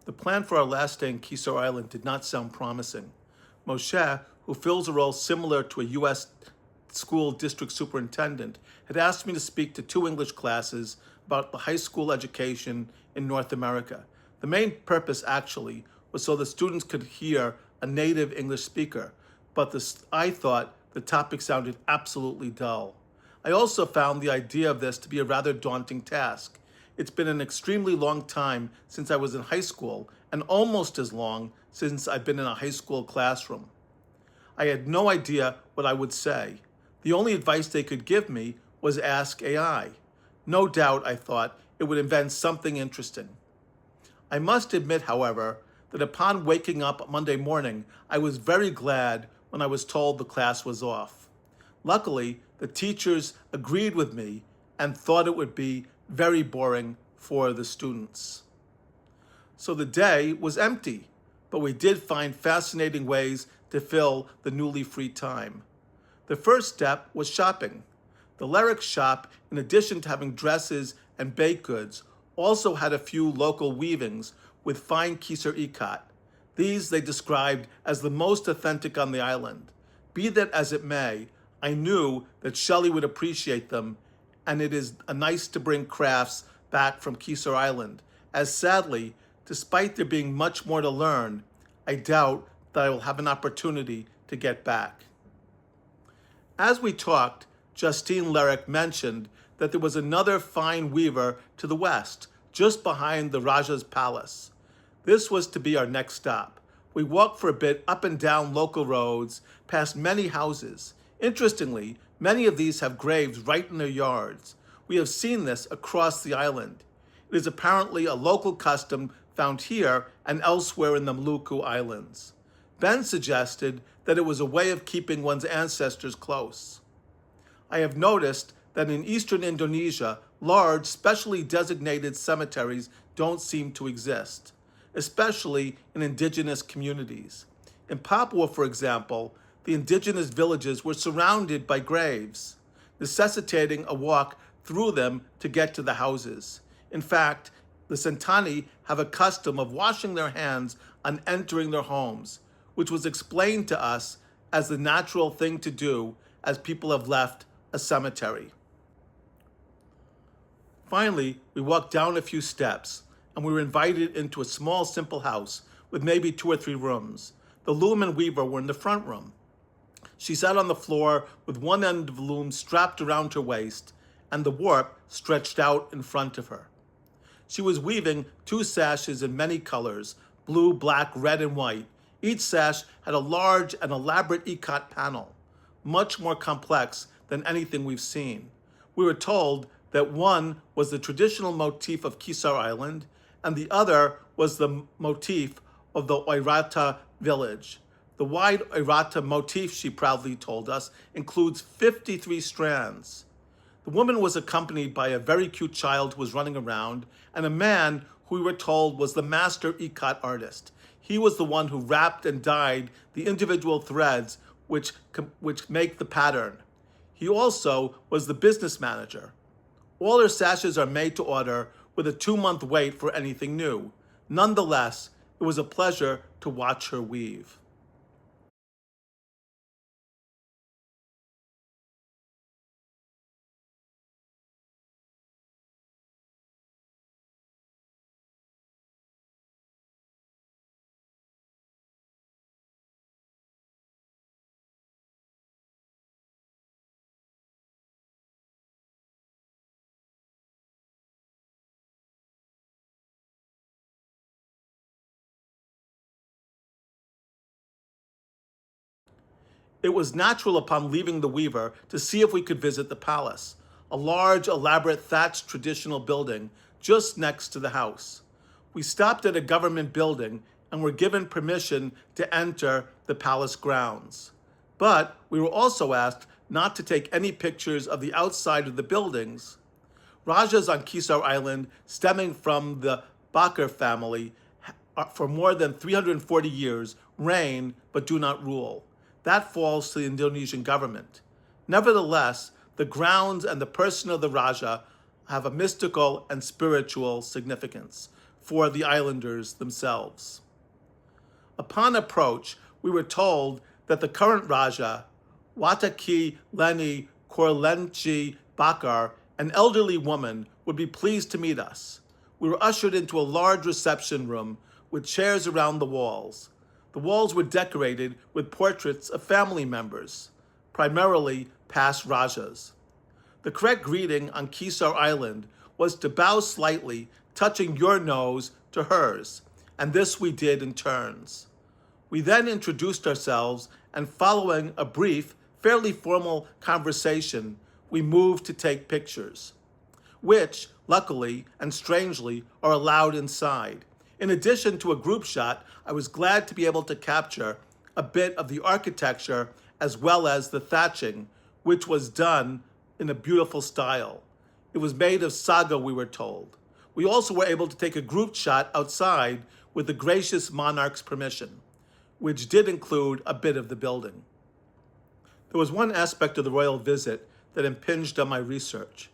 The plan for our last stay in Kisar Island did not sound promising. Moshe, who fills a role similar to a U.S. school district superintendent, had asked me to speak to 2 English classes about the high school education in North America. The main purpose, actually, was so the students could hear a native English speaker, but I thought the topic sounded absolutely dull. I also found the idea of this to be a rather daunting task. It's been an extremely long time since I was in high school, and almost as long since I've been in a high school classroom. I had no idea what I would say. The only advice they could give me was ask AI. No doubt, I thought, it would invent something interesting. I must admit, however, that upon waking up Monday morning, I was very glad when I was told the class was off. Luckily, the teachers agreed with me and thought it would be very boring for the students. So the day was empty, but we did find fascinating ways to fill the newly free time. The first step was shopping. The Lyric shop, in addition to having dresses and baked goods, also had a few local weavings with fine Kisar ikat. These they described as the most authentic on the island. Be that as it may, I knew that Shelley would appreciate them, and it is nice to bring crafts back from Kisar Island, as sadly, despite there being much more to learn, I doubt that I will have an opportunity to get back. As we talked, Justine Lyric mentioned that there was another fine weaver to the west, just behind the Raja's palace. This was to be our next stop. We walked for a bit up and down local roads, past many houses. Interestingly, many of these have graves right in their yards. We have seen this across the island. It is apparently a local custom found here and elsewhere in the Maluku Islands. Ben suggested that it was a way of keeping one's ancestors close. I have noticed that in eastern Indonesia, large, specially designated cemeteries don't seem to exist, especially in indigenous communities. In Papua, for example, the indigenous villages were surrounded by graves, necessitating a walk through them to get to the houses. In fact, the Sentani have a custom of washing their hands on entering their homes, which was explained to us as the natural thing to do as people have left a cemetery. Finally, we walked down a few steps, and we were invited into a small, simple house with maybe 2 or 3 rooms. The loom and weaver were in the front room. She sat on the floor with one end of the loom strapped around her waist and the warp stretched out in front of her. She was weaving 2 sashes in many colors, blue, black, red, and white. Each sash had a large and elaborate ikat panel, much more complex than anything we've seen. We were told that one was the traditional motif of Kisar Island, and the other was the motif of the Oirata village. The wide Oirata motif, she proudly told us, includes 53 strands. The woman was accompanied by a very cute child who was running around, and a man who we were told was the master ikat artist. He was the one who wrapped and dyed the individual threads which make the pattern. He also was the business manager. All her sashes are made to order with a 2-month wait for anything new. Nonetheless, it was a pleasure to watch her weave. It was natural upon leaving the weaver to see if we could visit the palace, a large, elaborate thatched traditional building just next to the house. We stopped at a government building and were given permission to enter the palace grounds. But we were also asked not to take any pictures of the outside of the buildings. Rajas on Kisar Island, stemming from the Bakr family, for more than 340 years reign but do not rule. That falls to the Indonesian government. Nevertheless, the grounds and the person of the Raja have a mystical and spiritual significance. for the islanders themselves. Upon approach, we were told that the current Raja, Wataki Leni Korlenchi Bakar, an elderly woman, would be pleased to meet us. We were ushered into a large reception room with chairs around the walls. The walls were decorated with portraits of family members, primarily past Rajas. The correct greeting on Kisar Island was to bow slightly, touching your nose to hers, and this we did in turns. We then introduced ourselves, and following a brief, fairly formal conversation, we moved to take pictures, which, luckily and strangely, are allowed inside. In addition to a group shot, I was glad to be able to capture a bit of the architecture as well as the thatching, which was done in a beautiful style. It was made of saga, we were told. We also were able to take a group shot outside with the gracious monarch's permission, which did include a bit of the building. There was one aspect of the royal visit that impinged on my research.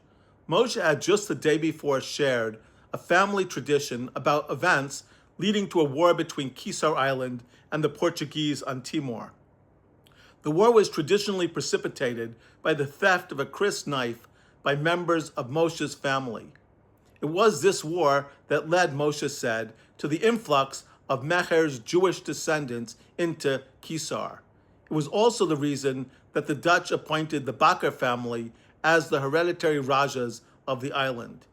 Moshe had just the day before shared a family tradition about events leading to a war between Kisar Island and the Portuguese on Timor. The war was traditionally precipitated by the theft of a kris knife by members of Moshe's family. It was this war that led, Moshe said, to the influx of Meher's Jewish descendants into Kisar. It was also the reason that the Dutch appointed the Bakar family as the hereditary Rajas of the island.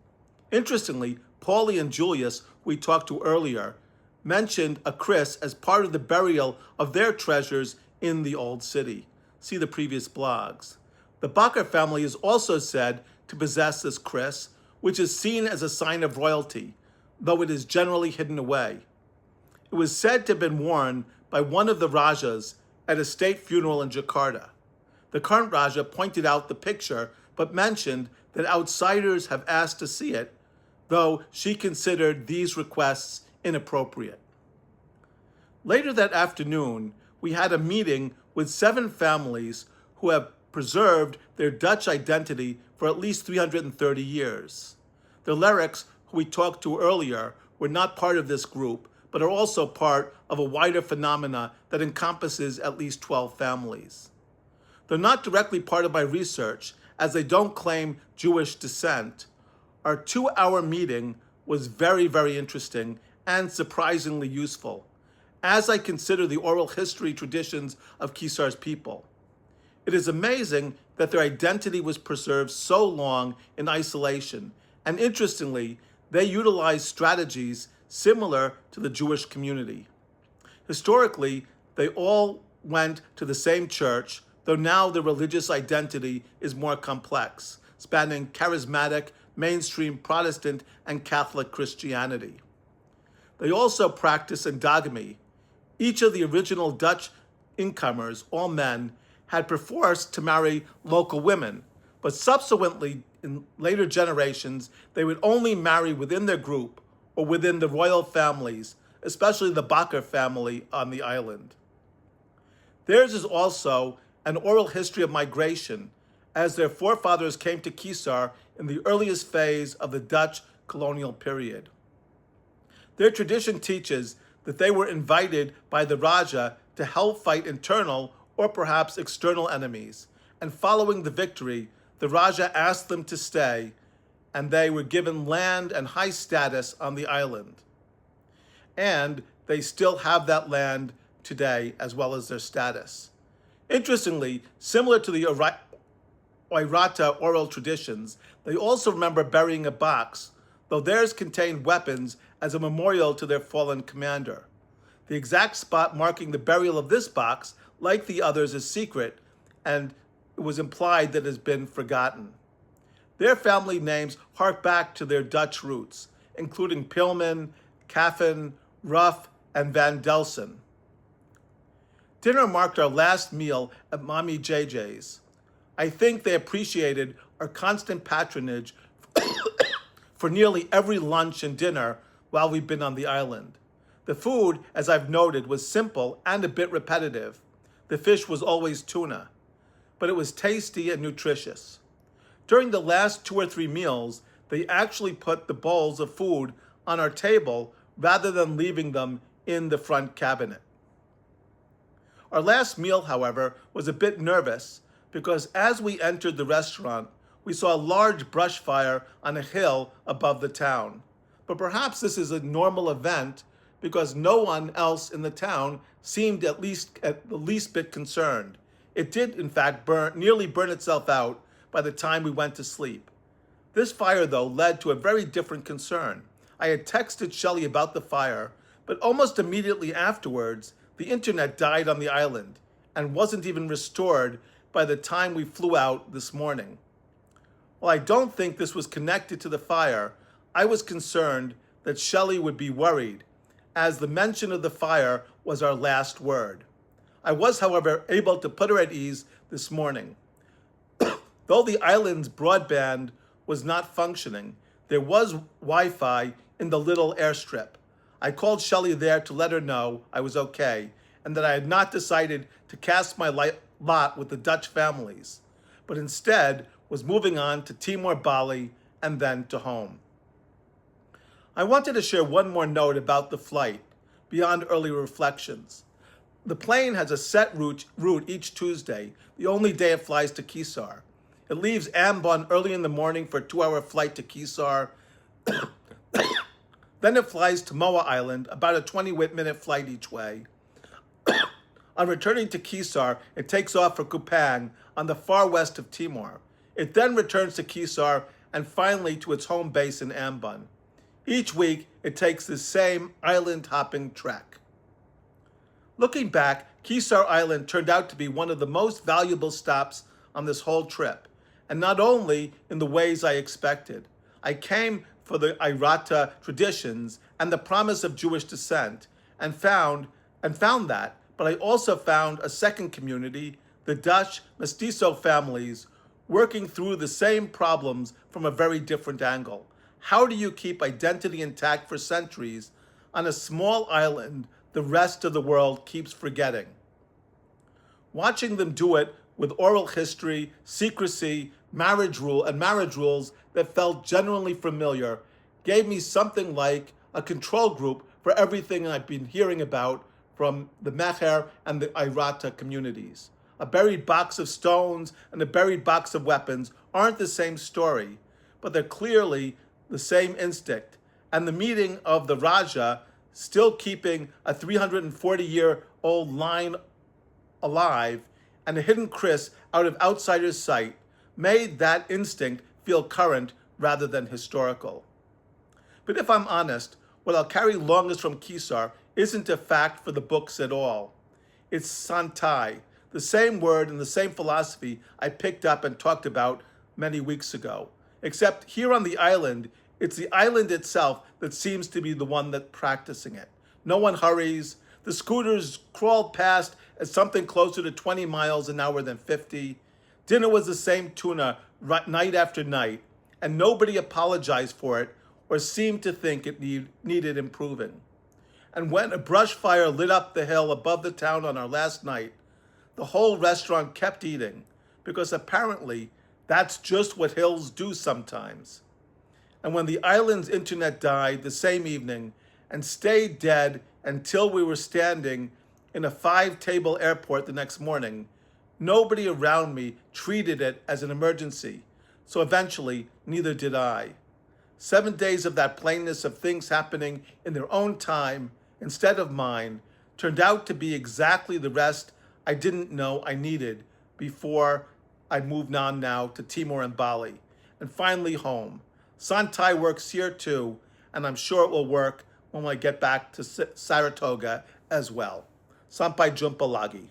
Interestingly, Paulie and Julius, who we talked to earlier, mentioned a kris as part of the burial of their treasures in the old city. See the previous blogs. The Bakar family is also said to possess this kris, which is seen as a sign of royalty, though it is generally hidden away. It was said to have been worn by one of the Rajas at a state funeral in Jakarta. The current Raja pointed out the picture, but mentioned that outsiders have asked to see it, though she considered these requests inappropriate. Later that afternoon, we had a meeting with 7 families who have preserved their Dutch identity for at least 330 years. The Lyrics, who we talked to earlier, were not part of this group, but are also part of a wider phenomena that encompasses at least 12 families. Though not directly part of my research, as they don't claim Jewish descent, our 2-hour meeting was very, very interesting and surprisingly useful, as I consider the oral history traditions of Kisar's people. It is amazing that their identity was preserved so long in isolation, and interestingly, they utilized strategies similar to the Jewish community. Historically, they all went to the same church, though now their religious identity is more complex, spanning charismatic, mainstream Protestant, and Catholic Christianity. They also practice endogamy. Each of the original Dutch incomers, all men, had perforce to marry local women, but subsequently, in later generations, they would only marry within their group or within the royal families, especially the Bakar family on the island. Theirs is also an oral history of migration, as their forefathers came to Kisar in the earliest phase of the Dutch colonial period. Their tradition teaches that they were invited by the Raja to help fight internal or perhaps external enemies, and following the victory, the Raja asked them to stay, and they were given land and high status on the island. And they still have that land today, as well as their status. Interestingly, similar to the Oirata oral traditions, they also remember burying a box, though theirs contained weapons as a memorial to their fallen commander. The exact spot marking the burial of this box, like the others, is secret, and it was implied that it has been forgotten. Their family names hark back to their Dutch roots, including Pilman, Caffen, Ruff, and Van Delsen. Dinner marked our last meal at Mommy JJ's. I think they appreciated our constant patronage for nearly every lunch and dinner while we've been on the island. The food, as I've noted, was simple and a bit repetitive. The fish was always tuna, but it was tasty and nutritious. During the last 2 or 3 meals, they actually put the bowls of food on our table rather than leaving them in the front cabinet. Our last meal, however, was a bit nervous because as we entered the restaurant, we saw a large brush fire on a hill above the town. But perhaps this is a normal event because no one else in the town seemed at the least bit concerned. It did, in fact, nearly burn itself out by the time we went to sleep. This fire, though, led to a very different concern. I had texted Shelley about the fire, but almost immediately afterwards, the internet died on the island and wasn't even restored by the time we flew out this morning. While I don't think this was connected to the fire, I was concerned that Shelley would be worried, as the mention of the fire was our last word. I was, however, able to put her at ease this morning. Though the island's broadband was not functioning, there was Wi-Fi in the little airstrip. I called Shelley there to let her know I was okay and that I had not decided to cast my lot with the Dutch families, but instead was moving on to Timor, Bali, and then to home. I wanted to share one more note about the flight, beyond early reflections. The plane has a set route each Tuesday, the only day it flies to Kisar. It leaves Ambon early in the morning for a 2-hour flight to Kisar. Then it flies to Moa Island, about a 20-minute flight each way. On returning to Kisar, it takes off for Kupang on the far west of Timor. It then returns to Kisar and finally to its home base in Ambon. Each week, it takes the same island-hopping trek. Looking back, Kisar Island turned out to be one of the most valuable stops on this whole trip, and not only in the ways I expected. I came for the Airata traditions and the promise of Jewish descent, and found that, but I also found a second community, the Dutch Mestizo families, working through the same problems from a very different angle. How do you keep identity intact for centuries on a small island the rest of the world keeps forgetting? Watching them do it with oral history, secrecy, marriage rules that felt genuinely familiar gave me something like a control group for everything I've been hearing about from the Meher and the Airata communities. A buried box of stones and a buried box of weapons aren't the same story, but they're clearly the same instinct. And the meeting of the Raja, still keeping a 340-year-old line alive, and a hidden Chris out of outsiders' sight, made that instinct feel current rather than historical. But if I'm honest, what I'll carry longest from Kisar isn't a fact for the books at all. It's Santai, the same word and the same philosophy I picked up and talked about many weeks ago. Except here on the island, it's the island itself that seems to be the one that's practicing it. No one hurries. The scooters crawl past at something closer to 20 miles an hour than 50. Dinner was the same tuna night after night, and nobody apologized for it or seemed to think it needed improving. And when a brush fire lit up the hill above the town on our last night, the whole restaurant kept eating, because apparently that's just what hills do sometimes. And when the island's internet died the same evening and stayed dead until we were standing in a 5-table airport the next morning, nobody around me treated it as an emergency, so eventually neither did I. 7 days of that plainness of things happening in their own time instead of mine turned out to be exactly the rest I didn't know I needed before I moved on now to Timor and Bali, and finally home. Santai works here too, and I'm sure it will work when I get back to Saratoga as well. Sampai jumpa lagi.